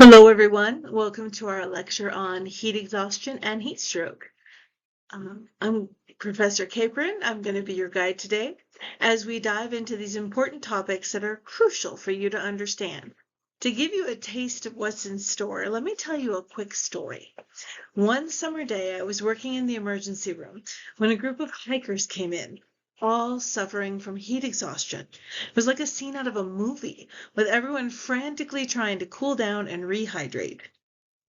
Hello, everyone. Welcome to our lecture on heat exhaustion and heat stroke. I'm Professor Capron. I'm going to be your guide today as we dive into these important topics that are crucial for you to understand. To give you a taste of what's in store, let me tell you a quick story. One summer day, I was working in the emergency room when a group of hikers came in, all suffering from heat exhaustion. It was like a scene out of a movie, with everyone frantically trying to cool down and rehydrate.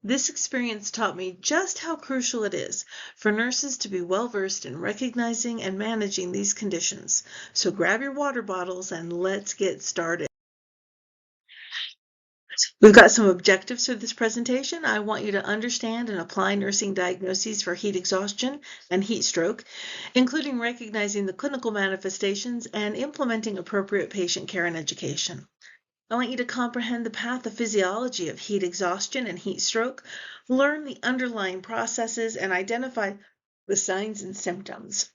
This experience taught me just how crucial it is for nurses to be well versed in recognizing and managing these conditions. So grab your water bottles and let's get started. We've got some objectives for this presentation. I want you to understand and apply nursing diagnoses for heat exhaustion and heat stroke, including recognizing the clinical manifestations and implementing appropriate patient care and education. I want you to comprehend the pathophysiology of heat exhaustion and heat stroke, learn the underlying processes, and identify the signs and symptoms.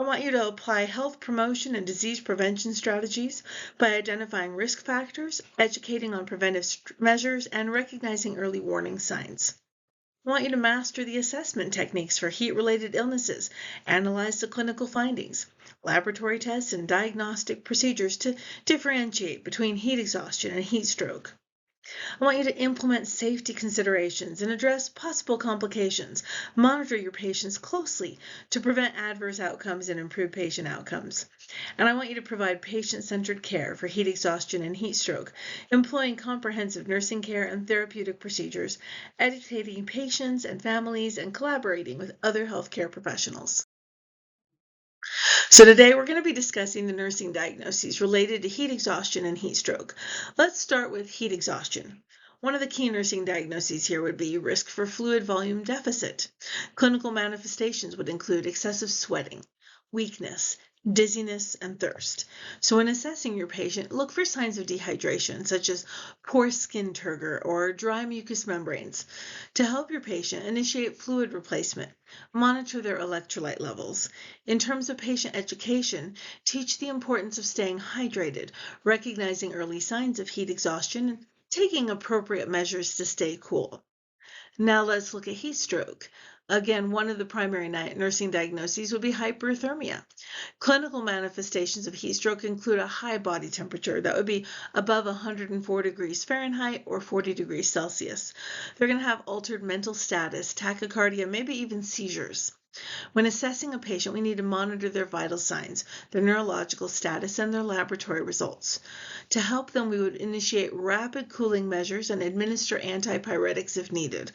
I want you to apply health promotion and disease prevention strategies by identifying risk factors, educating on preventive measures, and recognizing early warning signs. I want you to master the assessment techniques for heat-related illnesses, analyze the clinical findings, laboratory tests, and diagnostic procedures to differentiate between heat exhaustion and heat stroke. I want you to implement safety considerations and address possible complications. Monitor your patients closely to prevent adverse outcomes and improve patient outcomes. And I want you to provide patient-centered care for heat exhaustion and heat stroke, employing comprehensive nursing care and therapeutic procedures, educating patients and families, and collaborating with other healthcare professionals. So today we're going to be discussing the nursing diagnoses related to heat exhaustion and heat stroke. Let's start with heat exhaustion. One of the key nursing diagnoses here would be risk for fluid volume deficit. Clinical manifestations would include excessive sweating, weakness, dizziness, and thirst. So when assessing your patient, look for signs of dehydration, such as poor skin turgor or dry mucous membranes. To help your patient, initiate fluid replacement. Monitor their electrolyte levels. In terms of patient education, teach the importance of staying hydrated, recognizing early signs of heat exhaustion, and taking appropriate measures to stay cool. Now let's look at heat stroke. Again, one of the primary nursing diagnoses would be hyperthermia. Clinical manifestations of heat stroke include a high body temperature that would be above 104 degrees Fahrenheit or 40 degrees Celsius. They're going to have altered mental status, tachycardia, maybe even seizures. When assessing a patient, we need to monitor their vital signs, their neurological status, and their laboratory results. To help them, we would initiate rapid cooling measures and administer antipyretics if needed.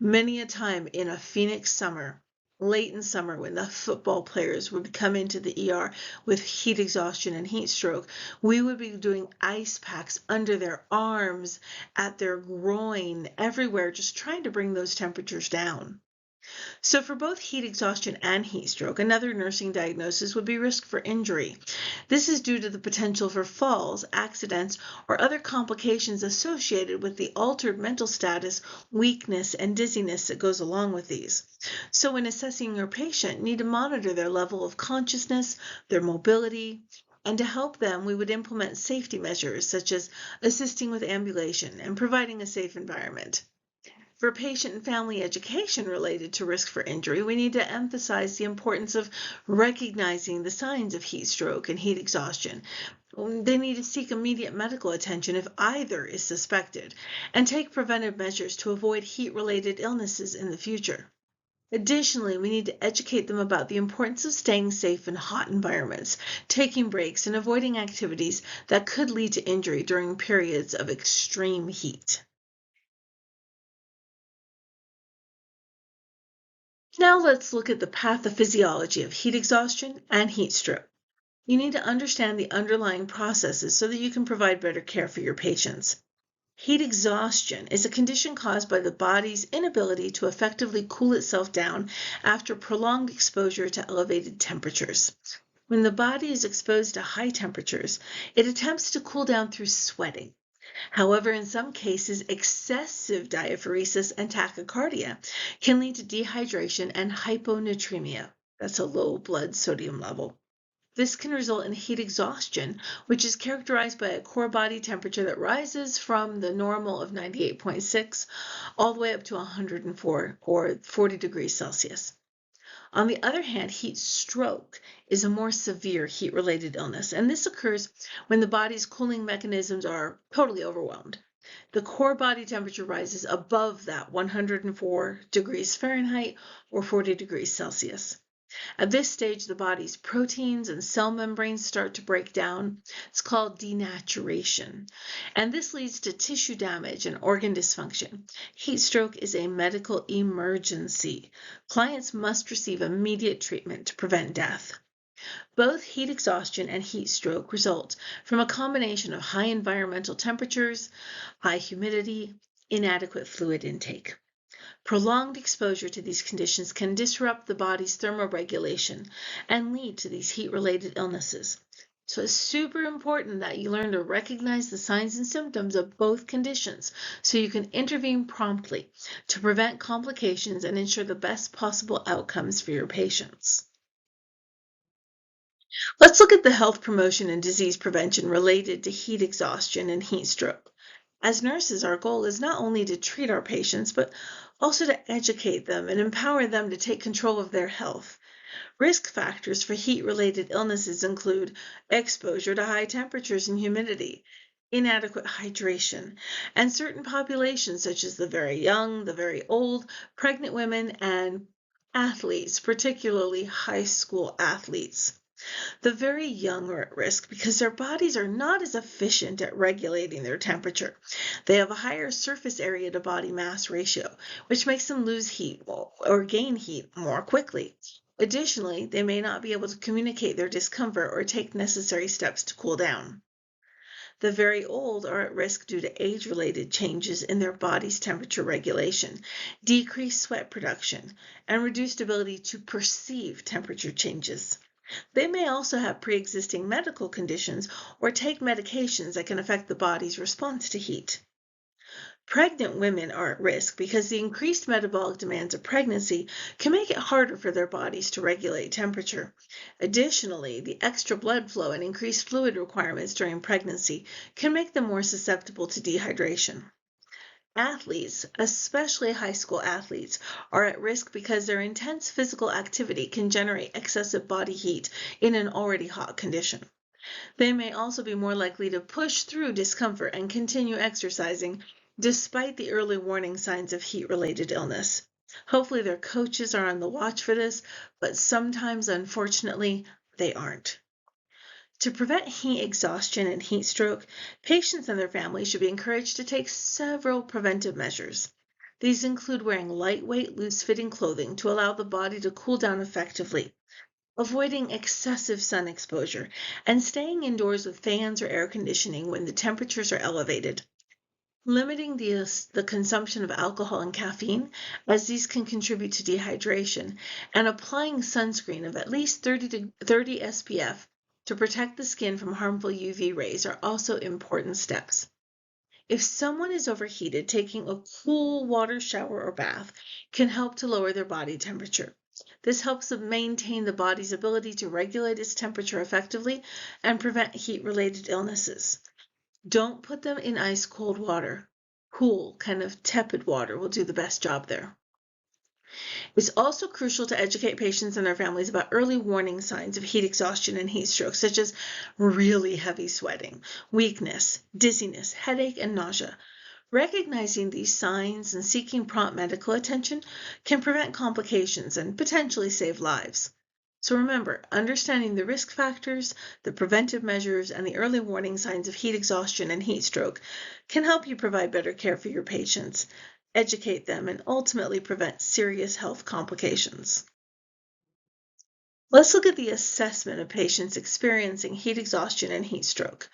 Many a time in a Phoenix summer, late in summer, when the football players would come into the ER with heat exhaustion and heat stroke, we would be doing ice packs under their arms, at their groin, everywhere, just trying to bring those temperatures down. So for both heat exhaustion and heat stroke, another nursing diagnosis would be risk for injury. This is due to the potential for falls, accidents, or other complications associated with the altered mental status, weakness, and dizziness that goes along with these. So when assessing your patient, you need to monitor their level of consciousness, their mobility, and to help them, we would implement safety measures such as assisting with ambulation and providing a safe environment. For patient and family education related to risk for injury, we need to emphasize the importance of recognizing the signs of heat stroke and heat exhaustion. They need to seek immediate medical attention if either is suspected, and take preventive measures to avoid heat-related illnesses in the future. Additionally, we need to educate them about the importance of staying safe in hot environments, taking breaks, and avoiding activities that could lead to injury during periods of extreme heat. Now let's look at the pathophysiology of heat exhaustion and heat stroke. You need to understand the underlying processes so that you can provide better care for your patients. Heat exhaustion is a condition caused by the body's inability to effectively cool itself down after prolonged exposure to elevated temperatures. When the body is exposed to high temperatures, it attempts to cool down through sweating. However, in some cases, excessive diaphoresis and tachycardia can lead to dehydration and hyponatremia. That's a low blood sodium level. This can result in heat exhaustion, which is characterized by a core body temperature that rises from the normal of 98.6 all the way up to 104 or 40 degrees Celsius. On the other hand, heat stroke is a more severe heat-related illness, and this occurs when the body's cooling mechanisms are totally overwhelmed. The core body temperature rises above that 104 degrees Fahrenheit or 40 degrees Celsius. At this stage, the body's proteins and cell membranes start to break down. It's called denaturation, and this leads to tissue damage and organ dysfunction. Heat stroke is a medical emergency. Clients must receive immediate treatment to prevent death. Both heat exhaustion and heat stroke result from a combination of high environmental temperatures, high humidity, inadequate fluid intake. Prolonged exposure to these conditions can disrupt the body's thermoregulation and lead to these heat-related illnesses. So it's super important that you learn to recognize the signs and symptoms of both conditions so you can intervene promptly to prevent complications and ensure the best possible outcomes for your patients. Let's look at the health promotion and disease prevention related to heat exhaustion and heat stroke. As nurses, our goal is not only to treat our patients, but also to educate them and empower them to take control of their health. Risk factors for heat-related illnesses include exposure to high temperatures and humidity, inadequate hydration, and certain populations such as the very young, the very old, pregnant women, and athletes, particularly high school athletes. The very young are at risk because their bodies are not as efficient at regulating their temperature. They have a higher surface area to body mass ratio, which makes them lose heat or gain heat more quickly. Additionally, they may not be able to communicate their discomfort or take necessary steps to cool down. The very old are at risk due to age-related changes in their body's temperature regulation, decreased sweat production, and reduced ability to perceive temperature changes. They may also have pre-existing medical conditions or take medications that can affect the body's response to heat. Pregnant women are at risk because the increased metabolic demands of pregnancy can make it harder for their bodies to regulate temperature. Additionally, the extra blood flow and increased fluid requirements during pregnancy can make them more susceptible to dehydration. Athletes, especially high school athletes, are at risk because their intense physical activity can generate excessive body heat in an already hot condition. They may also be more likely to push through discomfort and continue exercising despite the early warning signs of heat-related illness. Hopefully their coaches are on the watch for this, but sometimes, unfortunately, they aren't. To prevent heat exhaustion and heat stroke, patients and their families should be encouraged to take several preventive measures. These include wearing lightweight, loose-fitting clothing to allow the body to cool down effectively, avoiding excessive sun exposure, and staying indoors with fans or air conditioning when the temperatures are elevated. Limiting the consumption of alcohol and caffeine, as these can contribute to dehydration, and applying sunscreen of at least 30 SPF to protect the skin from harmful UV rays are also important steps. If someone is overheated, taking a cool water shower or bath can help to lower their body temperature. This helps them maintain the body's ability to regulate its temperature effectively and prevent heat-related illnesses. Don't put them in ice-cold water. Cool, kind of tepid water will do the best job there. It's also crucial to educate patients and their families about early warning signs of heat exhaustion and heat stroke, such as really heavy sweating, weakness, dizziness, headache, and nausea. Recognizing these signs and seeking prompt medical attention can prevent complications and potentially save lives. So remember, understanding the risk factors, the preventive measures, and the early warning signs of heat exhaustion and heat stroke can help you provide better care for your patients, educate them, and ultimately prevent serious health complications. Let's look at the assessment of patients experiencing heat exhaustion and heat stroke.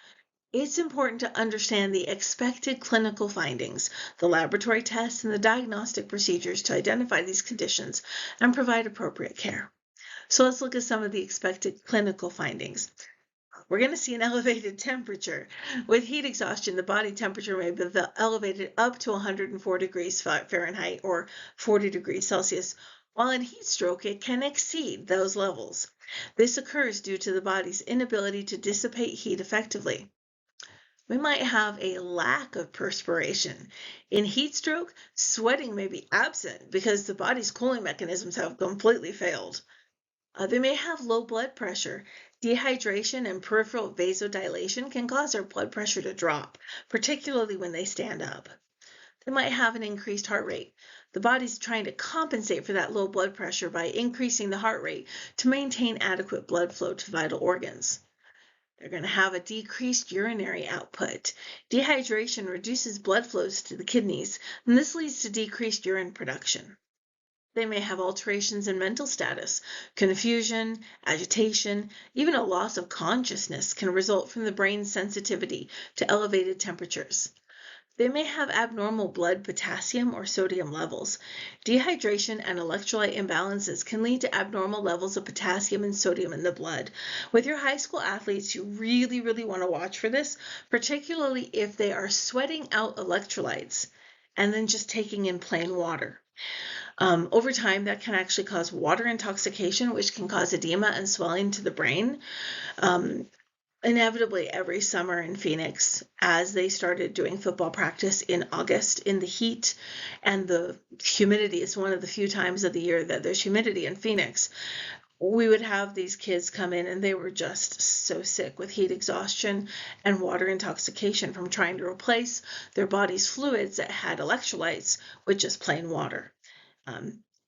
It's important to understand the expected clinical findings, the laboratory tests, and the diagnostic procedures to identify these conditions and provide appropriate care. So let's look at some of the expected clinical findings. We're going to see an elevated temperature. With heat exhaustion, the body temperature may be elevated up to 104 degrees Fahrenheit or 40 degrees Celsius, while in heat stroke it can exceed those levels. This occurs due to the body's inability to dissipate heat effectively. We might have a lack of perspiration. In heat stroke, sweating may be absent because the body's cooling mechanisms have completely failed. They may have low blood pressure. Dehydration and peripheral vasodilation can cause their blood pressure to drop, particularly when they stand up. They might have an increased heart rate. The body's trying to compensate for that low blood pressure by increasing the heart rate to maintain adequate blood flow to vital organs. They're going to have a decreased urinary output. Dehydration reduces blood flows to the kidneys, and this leads to decreased urine production. They may have alterations in mental status. Confusion, agitation, even a loss of consciousness can result from the brain's sensitivity to elevated temperatures. They may have abnormal blood potassium or sodium levels. Dehydration and electrolyte imbalances can lead to abnormal levels of potassium and sodium in the blood. With your high school athletes, you really want to watch for this, particularly if they are sweating out electrolytes and then just taking in plain water. Over time, that can actually cause water intoxication, which can cause edema and swelling to the brain. Inevitably, every summer in Phoenix, as they started doing football practice in August in the heat and the humidity, is one of the few times of the year that there's humidity in Phoenix, we would have these kids come in and they were just so sick with heat exhaustion and water intoxication from trying to replace their body's fluids that had electrolytes with just plain water.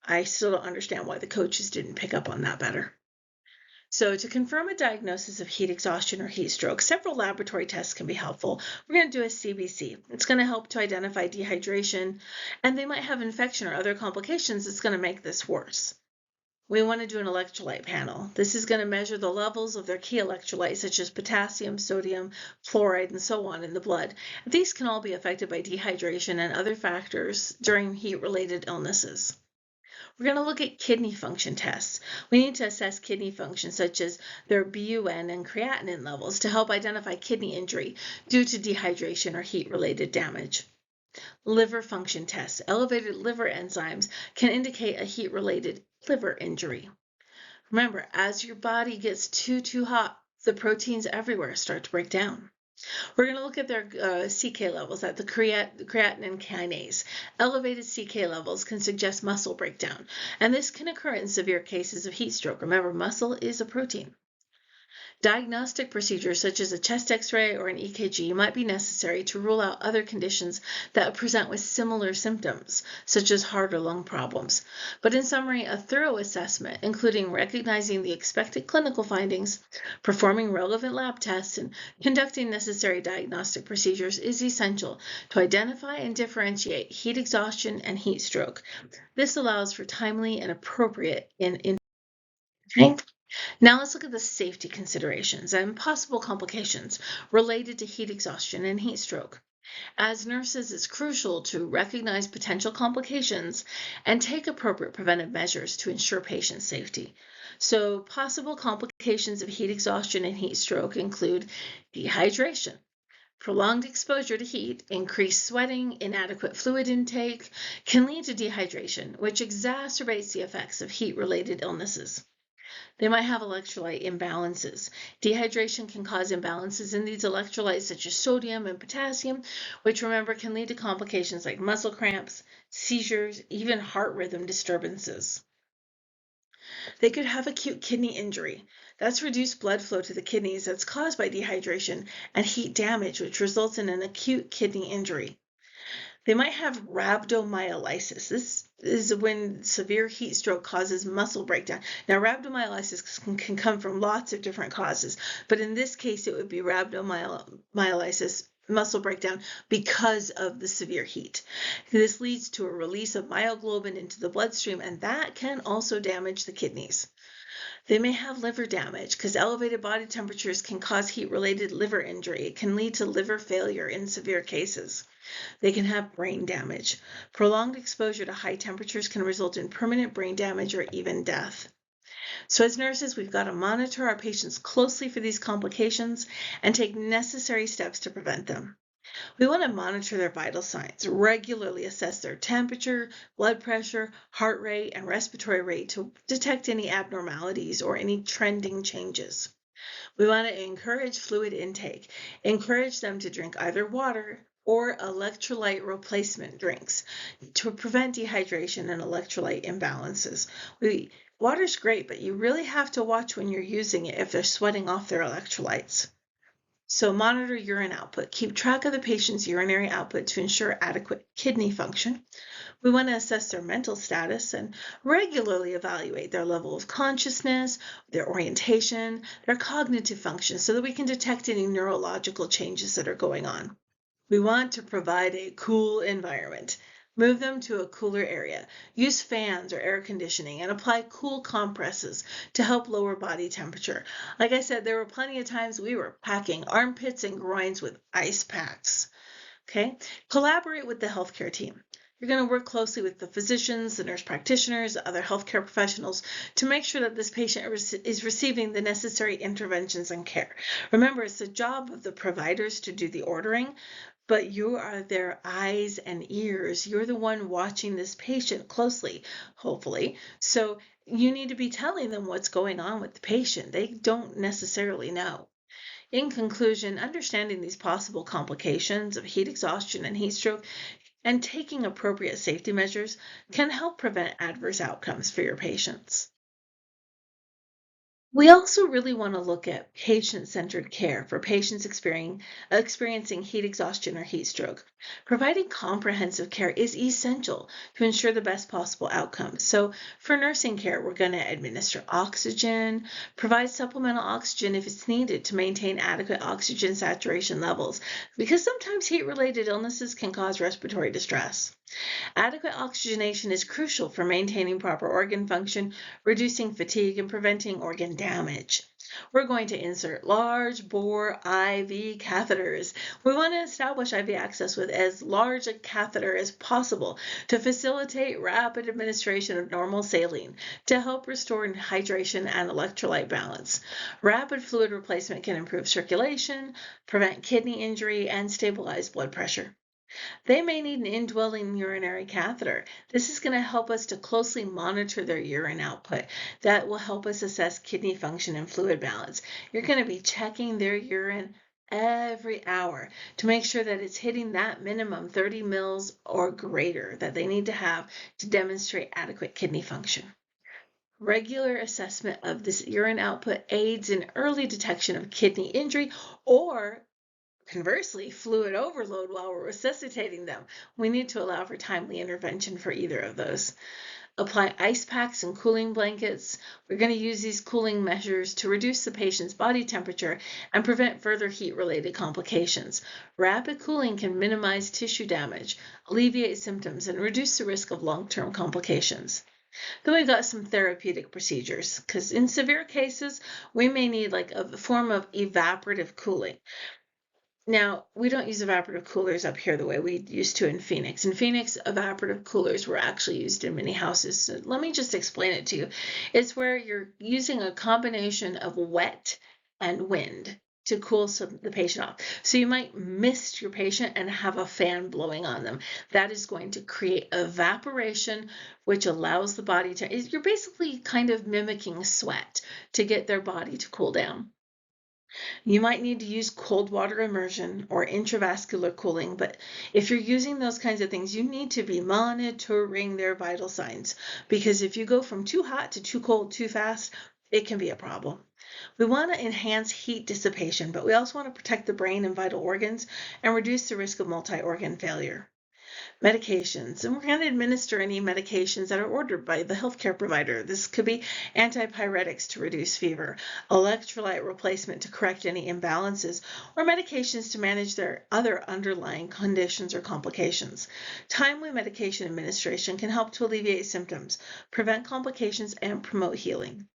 I still don't understand why the coaches didn't pick up on that better. So to confirm a diagnosis of heat exhaustion or heat stroke, several laboratory tests can be helpful. We're going to do a CBC. It's going to help to identify dehydration, and they might have infection or other complications that's going to make this worse. We want to do an electrolyte panel. This is going to measure the levels of their key electrolytes, such as potassium, sodium, fluoride, and so on in the blood. These can all be affected by dehydration and other factors during heat-related illnesses. We're going to look at kidney function tests. We need to assess kidney function, such as their BUN and creatinine levels, to help identify kidney injury due to dehydration or heat-related damage. Liver function tests. Elevated liver enzymes can indicate a heat-related liver injury. Remember, as your body gets too hot, the proteins everywhere start to break down. We're going to look at their CK levels at the creatinine kinase. Elevated CK levels can suggest muscle breakdown, and this can occur in severe cases of heat stroke. Remember, muscle is a protein. Diagnostic procedures such as a chest x-ray or an EKG might be necessary to rule out other conditions that present with similar symptoms, such as heart or lung problems. But in summary, a thorough assessment, including recognizing the expected clinical findings, performing relevant lab tests, and conducting necessary diagnostic procedures, is essential to identify and differentiate heat exhaustion and heat stroke. This allows for timely and appropriate Okay. Now let's look at the safety considerations and possible complications related to heat exhaustion and heat stroke. As nurses, it's crucial to recognize potential complications and take appropriate preventive measures to ensure patient safety. So possible complications of heat exhaustion and heat stroke include dehydration. Prolonged exposure to heat, increased sweating, inadequate fluid intake can lead to dehydration, which exacerbates the effects of heat-related illnesses. They might have electrolyte imbalances. Dehydration can cause imbalances in these electrolytes such as sodium and potassium, which remember can lead to complications like muscle cramps, seizures, even heart rhythm disturbances. They could have acute kidney injury. That's reduced blood flow to the kidneys that's caused by dehydration and heat damage, which results in an acute kidney injury. They might have rhabdomyolysis. This is when severe heat stroke causes muscle breakdown. Now, rhabdomyolysis can come from lots of different causes, but in this case, it would be rhabdomyolysis, muscle breakdown, because of the severe heat. This leads to a release of myoglobin into the bloodstream, and that can also damage the kidneys. They may have liver damage because elevated body temperatures can cause heat-related liver injury. It can lead to liver failure in severe cases. They can have brain damage. Prolonged exposure to high temperatures can result in permanent brain damage or even death. So as nurses, we've got to monitor our patients closely for these complications and take necessary steps to prevent them. We want to monitor their vital signs, regularly assess their temperature, blood pressure, heart rate, and respiratory rate to detect any abnormalities or any trending changes. We want to encourage fluid intake, encourage them to drink either water or electrolyte replacement drinks to prevent dehydration and electrolyte imbalances. Water's great, but you really have to watch when you're using it if they're sweating off their electrolytes. So monitor urine output. Keep track of the patient's urinary output to ensure adequate kidney function. We want to assess their mental status and regularly evaluate their level of consciousness, their orientation, their cognitive function so that we can detect any neurological changes that are going on. We want to provide a cool environment. Move them to a cooler area. Use fans or air conditioning and apply cool compresses to help lower body temperature. Like I said, there were plenty of times we were packing armpits and groins with ice packs. Okay? Collaborate with the healthcare team. You're going to work closely with the physicians, the nurse practitioners, the other healthcare professionals to make sure that this patient is receiving the necessary interventions and care. Remember, it's the job of the providers to do the ordering, but you are their eyes and ears. You're the one watching this patient closely, hopefully. So you need to be telling them what's going on with the patient. They don't necessarily know. In conclusion, understanding these possible complications of heat exhaustion and heat stroke and taking appropriate safety measures can help prevent adverse outcomes for your patients. We also really want to look at patient-centered care for patients experiencing heat exhaustion or heat stroke. Providing comprehensive care is essential to ensure the best possible outcomes. So for nursing care, we're going to administer oxygen, provide supplemental oxygen if it's needed to maintain adequate oxygen saturation levels, because sometimes heat-related illnesses can cause respiratory distress. Adequate oxygenation is crucial for maintaining proper organ function, reducing fatigue, and preventing organ damage. We're going to insert large bore IV catheters. We want to establish IV access with as large a catheter as possible to facilitate rapid administration of normal saline to help restore hydration and electrolyte balance. Rapid fluid replacement can improve circulation, prevent kidney injury, and stabilize blood pressure. They may need an indwelling urinary catheter. This is going to help us to closely monitor their urine output. That will help us assess kidney function and fluid balance. You're going to be checking their urine every hour to make sure that it's hitting that minimum 30 mils or greater that they need to have to demonstrate adequate kidney function. Regular assessment of this urine output aids in early detection of kidney injury or conversely, fluid overload while we're resuscitating them. We need to allow for timely intervention for either of those. Apply ice packs and cooling blankets. We're going to use these cooling measures to reduce the patient's body temperature and prevent further heat-related complications. Rapid cooling can minimize tissue damage, alleviate symptoms, and reduce the risk of long-term complications. Then we've got some therapeutic procedures, because in severe cases, we may need like a form of evaporative cooling. Now, we don't use evaporative coolers up here the way we used to in Phoenix. In Phoenix, evaporative coolers were actually used in many houses. So let me just explain it to you. It's where you're using a combination of wet and wind to cool the patient off. So you might mist your patient and have a fan blowing on them. That is going to create evaporation, which allows the body to, you're basically kind of mimicking sweat to get their body to cool down. You might need to use cold water immersion or intravascular cooling, but if you're using those kinds of things, you need to be monitoring their vital signs, because if you go from too hot to too cold too fast, it can be a problem. We want to enhance heat dissipation, but we also want to protect the brain and vital organs and reduce the risk of multi-organ failure. Medications, and we're going to administer any medications that are ordered by the healthcare provider. This could be antipyretics to reduce fever, electrolyte replacement to correct any imbalances, or medications to manage their other underlying conditions or complications. Timely medication administration can help to alleviate symptoms, prevent complications, and promote healing.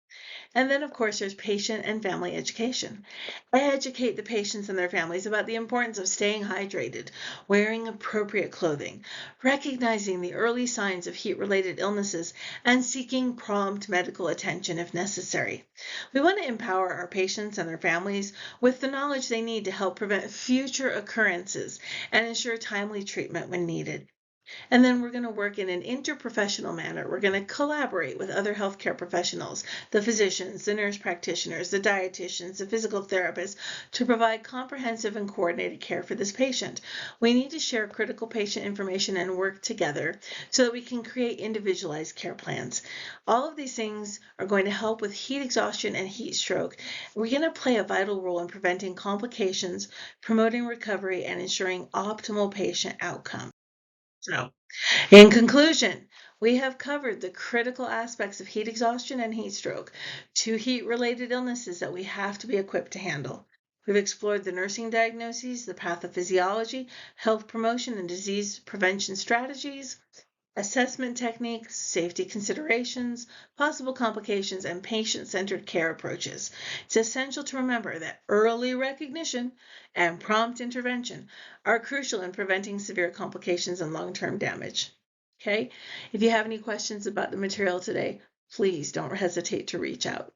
And then, of course, there's patient and family education. Educate the patients and their families about the importance of staying hydrated, wearing appropriate clothing, recognizing the early signs of heat-related illnesses, and seeking prompt medical attention if necessary. We want to empower our patients and their families with the knowledge they need to help prevent future occurrences and ensure timely treatment when needed. And then we're going to work in an interprofessional manner. We're going to collaborate with other healthcare professionals, the physicians, the nurse practitioners, the dietitians, the physical therapists, to provide comprehensive and coordinated care for this patient. We need to share critical patient information and work together so that we can create individualized care plans. All of these things are going to help with heat exhaustion and heat stroke. We're going to play a vital role in preventing complications, promoting recovery, and ensuring optimal patient outcome. So, in conclusion, we have covered the critical aspects of heat exhaustion and heat stroke, two heat-related illnesses that we have to be equipped to handle. We've explored the nursing diagnoses, the pathophysiology, health promotion and disease prevention strategies, assessment techniques, safety considerations, possible complications, and patient-centered care approaches. It's essential to remember that early recognition and prompt intervention are crucial in preventing severe complications and long-term damage. Okay? If you have any questions about the material today, please don't hesitate to reach out.